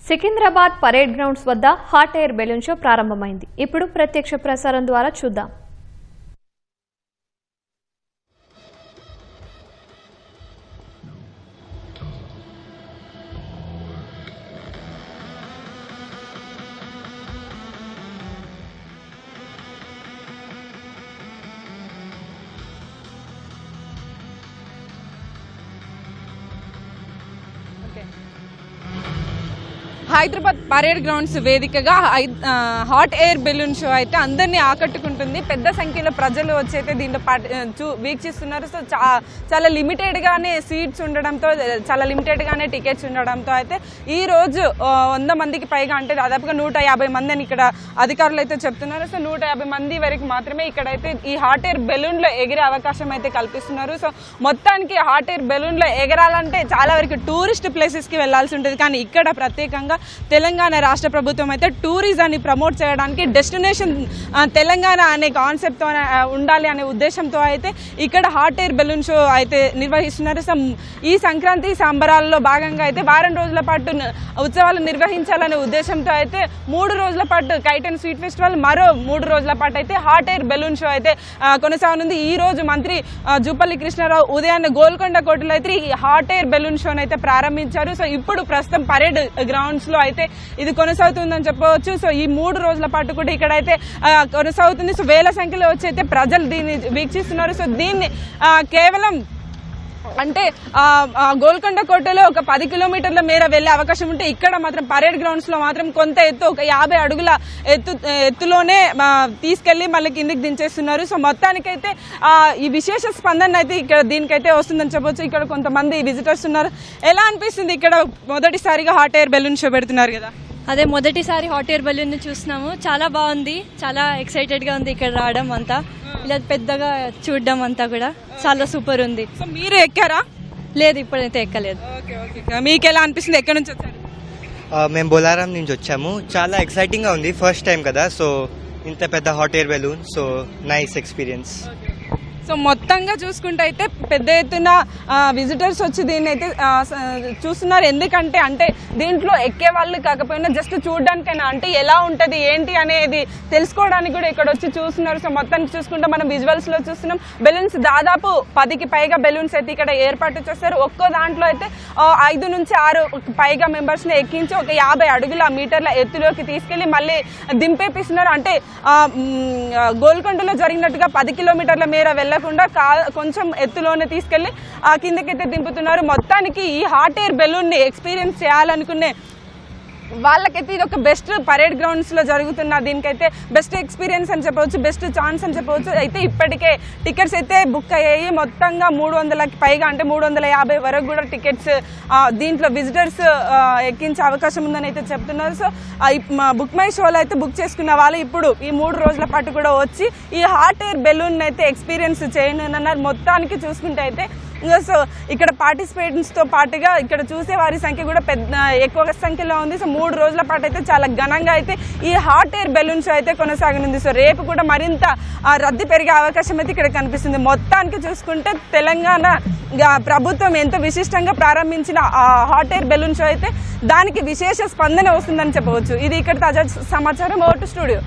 Secunderabad parade grounds వద్ద hot air balloon show ప్రారంభమైంది. ఇప్పుడు ప్రత్యక్ష ప్రసారం ద్వారా చూద్దాం. హైదరాబాద్ పరేడ్ గ్రౌండ్స్ వేదికగా హాట్ ఎయిర్ బెలూన్ షో అయితే అందరినీ ఆకట్టుకుంటుంది. పెద్ద సంఖ్యలో ప్రజలు వచ్చి అయితే దీంట్లో వీక్షిస్తున్నారు. సో చాలా లిమిటెడ్గానే సీట్స్ ఉండడంతో, చాలా లిమిటెడ్గానే టికెట్స్ ఉండడంతో అయితే ఈ రోజు 100 మందికి పైగా, అంటే దాదాపుగా 150 మంది అని ఇక్కడ అధికారులు అయితే చెప్తున్నారు. సో 150 మంది వరకు మాత్రమే ఇక్కడైతే ఈ హాట్ ఎయిర్ బెలూన్లో ఎగిరే అవకాశం అయితే కల్పిస్తున్నారు. సో మొత్తానికి హాట్ ఎయిర్ బెలూన్లో ఎగరాలంటే చాలా వరకు టూరిస్ట్ ప్లేసెస్కి వెళ్లాల్సి ఉంటుంది. కానీ ఇక్కడ ప్రత్యేకంగా తెలంగాణ రాష్ట్ర ప్రభుత్వం అయితే టూరిజాన్ని ప్రమోట్ చేయడానికి డెస్టినేషన్ తెలంగాణ అనే కాన్సెప్ట్తో ఉండాలి అనే ఉద్దేశంతో అయితే ఇక్కడ హాట్ ఎయిర్ బెలూన్ షో అయితే నిర్వహిస్తున్నారు. ఈ సంక్రాంతి సంబరాల్లో భాగంగా అయితే వారం రోజుల పాటు ఉత్సవాలు నిర్వహించాలనే ఉద్దేశంతో అయితే 3 రోజుల పాటు కైట్ అండ్ స్వీట్ ఫెస్టివల్, మరో 3 రోజుల పాటు అయితే హాట్ ఎయిర్ బెలూన్ షో అయితే కొనసాగనుంది. ఈ రోజు మంత్రి జూపల్లి కృష్ణారావు ఉదయాన్నే గోల్కొండ కోటలో అయితే ఈ హాట్ ఎయిర్ బెలూన్ షోను అయితే ప్రారంభించారు. సో ఇప్పుడు ప్రస్తుతం పరేడ్ గ్రౌండ్స్ లో అయితే ఇది కొనసాగుతుందని చెప్పవచ్చు. సో ఈ 3 రోజుల పాటు కూడా ఇక్కడైతే కొనసాగుతుంది. సో వేల సంఖ్యలో వచ్చి అయితే ప్రజలు దీన్ని వీక్షిస్తున్నారు. సో దీన్ని కేవలం అంటే గోల్కొండ కోటలో ఒక 10 కిలోమీటర్ల మేర వెళ్లే అవకాశం ఉంటే ఇక్కడ మాత్రం పరేడ్ గ్రౌండ్స్ లో మాత్రం కొంత ఎత్తు, ఒక 50 అడుగుల ఎత్తులోనే తీసుకెళ్లి మళ్ళీ కిందికి దించేస్తున్నారు. సో మొత్తానికైతే ఈ విశేష స్పందన అయితే ఇక్కడ దీనికైతే వస్తుందని చెప్పొచ్చు. ఇక్కడ కొంతమంది విజిటర్స్ ఉన్నారు. ఎలా అనిపిస్తుంది ఇక్కడ మొదటిసారిగా హాట్ ఎయిర్ బెలూన్ షో పెడుతున్నారు కదా? అదే మొదటిసారి హాట్ ఎయిర్ బెలూన్ చూస్తున్నాము. చాలా బాగుంది, చాలా ఎక్సైటెడ్ గా ఉంది ఇక్కడ రావడం అంతా, ఇలా పెద్దగా చూడడం అంతా కూడా చాలా సూపర్ ఉంది. సో మీరు ఎక్కారా? లేదు, ఇప్పుడైతే ఎక్కలేదు. మీకు ఎలా అనిపిస్తుంది? ఎక్కడి నుంచి వచ్చారు? మేము బొలారం నుంచి వచ్చాము. చాలా ఎక్సైటింగ్ గా ఉంది, ఫస్ట్ టైం కదా. సో ఇంత పెద్ద hot air balloon, so nice experience. So మొత్తంగా చూసుకుంటే అయితే పెద్ద ఎత్తున విజిటర్స్ వచ్చి దీన్ని అయితే చూస్తున్నారు. ఎందుకంటే అంటే దీంట్లో ఎక్కే వాళ్ళు కాకపోయినా జస్ట్ చూడడానికైనా, అంటే ఎలా ఉంటుంది ఏంటి అనేది తెలుసుకోవడానికి కూడా ఇక్కడ వచ్చి చూస్తున్నారు. సో మొత్తానికి చూసుకుంటే మనం విజువల్స్ లో చూస్తున్నాం. బెలూన్స్ దాదాపు 10కి పైగా బెలూన్స్ అయితే ఇక్కడ ఏర్పాటు చేస్తారు. ఒక్కో దాంట్లో అయితే 5 నుంచి 6 పైగా మెంబర్స్ ని ఎక్కించి ఒక 50 అడుగుల మీటర్ల ఎత్తులోకి తీసుకెళ్లి మళ్ళీ దింపేపిస్తున్నారు. అంటే గోల్కొండలో జరిగినట్టుగా 10 కిలోమీటర్ల మేర వెళ్లకుండా కొంచెం ఎత్తులోనే తీసుకెళ్లి కిందకైతే దింపుతున్నారు. మొత్తానికి ఈ హాట్ ఎయిర్ బెలూన్ ని ఎక్స్పీరియన్స్ చేయాలనుకునే వాళ్ళకైతే ఇది ఒక బెస్ట్ పరేడ్ గ్రౌండ్స్ లో జరుగుతున్న దీనికైతే బెస్ట్ ఎక్స్పీరియన్స్ అని చెప్పవచ్చు, బెస్ట్ ఛాన్స్ అని చెప్పవచ్చు. అయితే ఇప్పటికే టికెట్స్ అయితే బుక్ అయ్యాయి. మొత్తంగా 300కి పైగా, అంటే 350 వరకు కూడా టికెట్స్ దీంట్లో విజిటర్స్ ఎక్కించే అవకాశం ఉందని అయితే చెప్తున్నారు. సో బుక్ మై షోలో అయితే బుక్ చేసుకున్న వాళ్ళు ఇప్పుడు ఈ 3 రోజుల పాటు కూడా వచ్చి ఈ హాట్ ఎయిర్ బెలూన్ అయితే ఎక్స్పీరియన్స్ చేయనున్నారు. మొత్తానికి చూసుకుంటే అయితే సో ఇక్కడ పార్టిసిపేట్స్ తో పాటుగా ఇక్కడ చూసే వారి సంఖ్య కూడా ఎక్కువ సంఖ్యలో ఉంది. సో 3 రోజుల పాటు అయితే చాలా ఘనంగా అయితే ఈ హాట్ ఎయిర్ బెలూన్ షో అయితే కొనసాగనుంది. సో రేపు కూడా మరింత రద్దీ పెరిగే అవకాశం అయితే ఇక్కడ కనిపిస్తుంది. మొత్తానికి చూసుకుంటే తెలంగాణ ప్రభుత్వం ఎంతో విశిష్టంగా ప్రారంభించిన హాట్ ఎయిర్ బెలూన్ షో అయితే దానికి విశేష స్పందన వస్తుందని చెప్పవచ్చు. ఇది ఇక్కడ తాజా సమాచారం. Vote studio.